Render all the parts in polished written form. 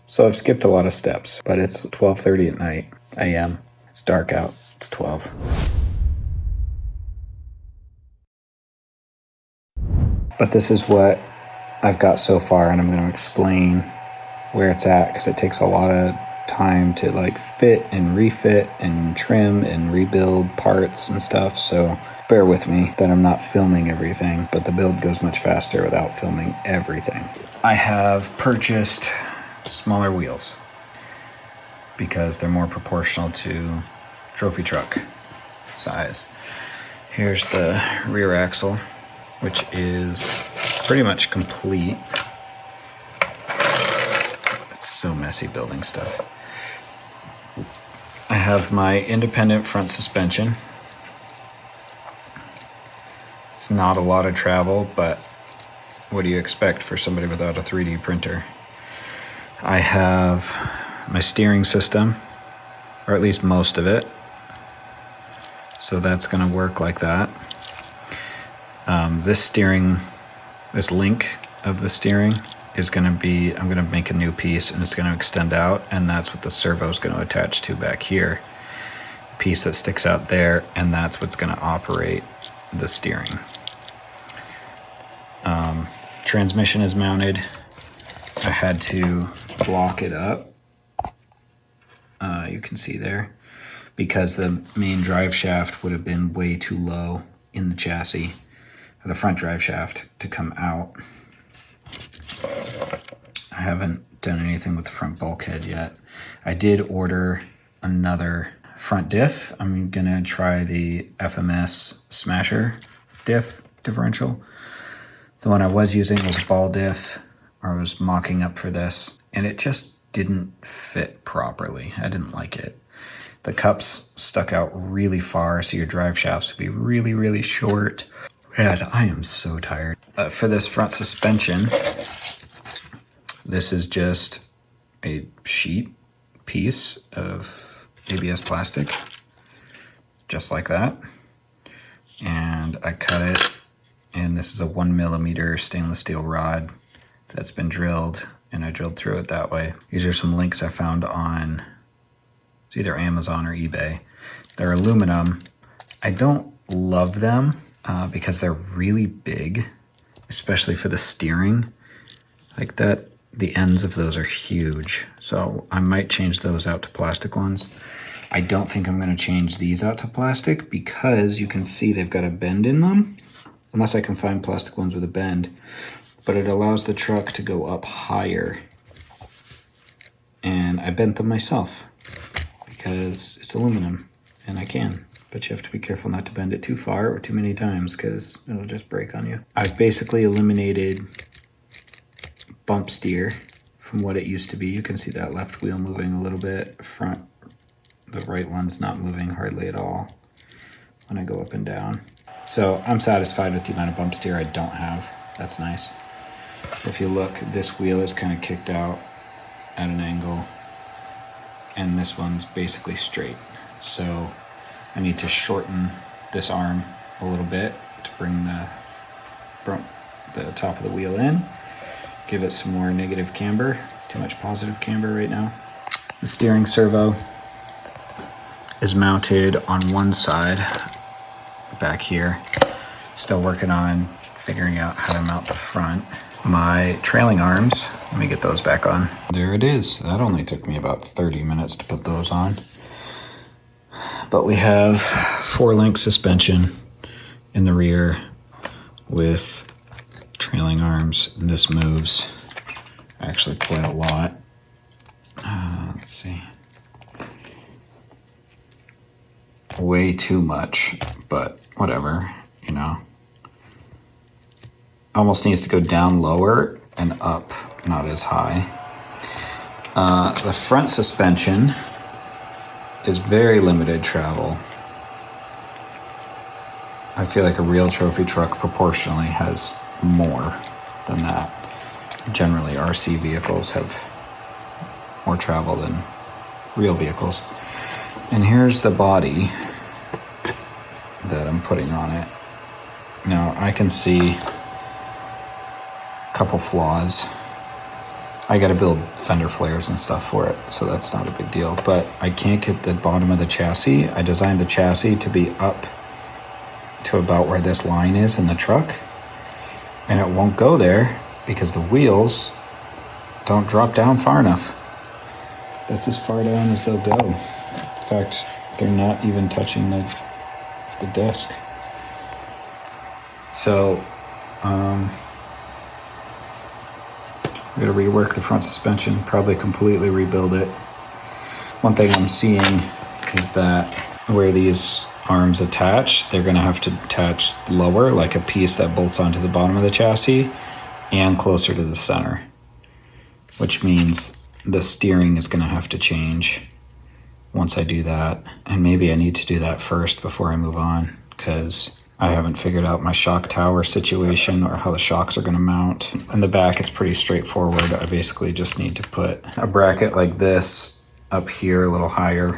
So I've skipped a lot of steps, but it's 12:30 at night, a.m. It's dark out. It's 12. But this is what I've got so far, and I'm going to explain where it's at because it takes a lot of time to like fit and refit and trim and rebuild parts and stuff. So bear with me that I'm not filming everything, but the build goes much faster without filming everything. I have purchased smaller wheels because they're more proportional to trophy truck size. Here's the rear axle, which is pretty much complete. It's so messy building stuff. I have my independent front suspension. It's not a lot of travel, but what do you expect for somebody without a 3D printer? I have my steering system, or at least most of it. So that's gonna work like that. This link of the steering is gonna be, I'm gonna make a new piece and it's gonna extend out, and that's what the servo is gonna attach to back here. The piece that sticks out there, and that's what's gonna operate the steering. Transmission is mounted. I had to block it up. You can see there, because the main drive shaft would have been way too low in the chassis, or the front drive shaft to come out. I haven't done anything with the front bulkhead yet. I did order another front diff. I'm gonna try the FMS Smasher differential. The one I was using was a ball diff, or I was mocking up for this, and it just didn't fit properly. I didn't like it. The cups stuck out really far, so your drive shafts would be really, really short. Man, I am so tired. For this front suspension, this is just a sheet piece of ABS plastic, just like that. And I cut it, and this is a 1mm stainless steel rod that's been drilled, and I drilled through it that way. These are some links I found on, it's either Amazon or eBay. They're aluminum. I don't love them because they're really big, especially for the steering. Like that, the ends of those are huge. So I might change those out to plastic ones. I don't think I'm gonna change these out to plastic because you can see they've got a bend in them, unless I can find plastic ones with a bend. But it allows the truck to go up higher. And I bent them myself because it's aluminum and I can. But you have to be careful not to bend it too far or too many times because it'll just break on you. I've basically eliminated bump steer from what it used to be. You can see that left wheel moving a little bit. Front, the right one's not moving hardly at all when I go up and down. So I'm satisfied with the amount of bump steer I don't have. That's nice. If you look, this wheel is kind of kicked out at an angle, and this one's basically straight. So I need to shorten this arm a little bit to bring the top of the wheel in, give it some more negative camber. It's too much positive camber right now. The steering servo is mounted on one side back here. Still working on figuring out how to mount the front. My trailing arms, let me get those back on. There it is. That only took me about 30 minutes to put those on. But we have 4-link suspension in the rear with trailing arms. And this moves actually quite a lot. Let's see. Way too much, but whatever, you know. Almost needs to go down lower and up, not as high. The front suspension is very limited travel. I feel like a real trophy truck proportionally has more than that. Generally, RC vehicles have more travel than real vehicles. And here's the body that I'm putting on it. Now I can see couple flaws. I got to build fender flares and stuff for it, so that's not a big deal. But I can't get the bottom of the chassis. I designed the chassis to be up to about where this line is in the truck, and it won't go there because the wheels don't drop down far enough. That's as far down as they'll go. In fact, they're not even touching the disc. So I'm going to rework the front suspension, probably completely rebuild it. One thing I'm seeing is that where these arms attach, they're going to have to attach lower, like a piece that bolts onto the bottom of the chassis, and closer to the center, which means the steering is going to have to change once I do that. And maybe I need to do that first before I move on, because I haven't figured out my shock tower situation or how the shocks are going to mount. In the back, it's pretty straightforward. I basically just need to put a bracket like this up here a little higher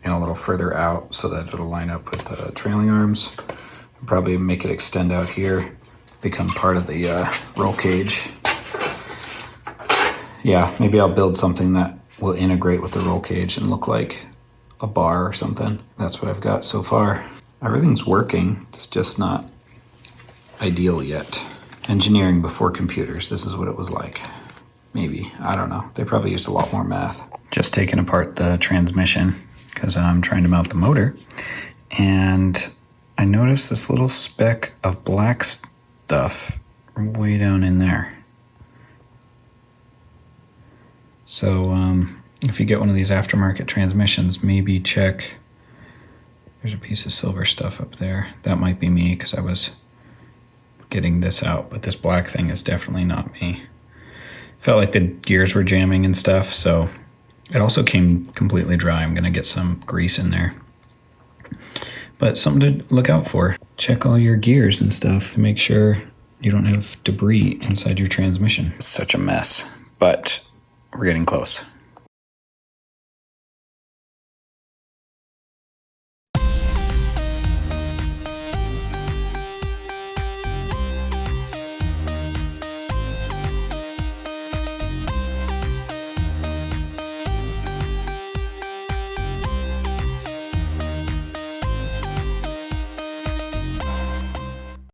and a little further out so that it'll line up with the trailing arms. Probably make it extend out here, become part of the roll cage. Yeah, maybe I'll build something that will integrate with the roll cage and look like a bar or something. That's what I've got so far. Everything's working, it's just not ideal yet. Engineering before computers, this is what it was like. Maybe, I don't know. They probably used a lot more math. Just taking apart the transmission because I'm trying to mount the motor. And I noticed this little speck of black stuff way down in there. So if you get one of these aftermarket transmissions, maybe check. There's a piece of silver stuff up there. That might be me because I was getting this out, but this black thing is definitely not me. Felt like the gears were jamming and stuff, so it also came completely dry. I'm gonna get some grease in there. But something to look out for. Check all your gears and stuff to make sure you don't have debris inside your transmission. It's such a mess, but we're getting close.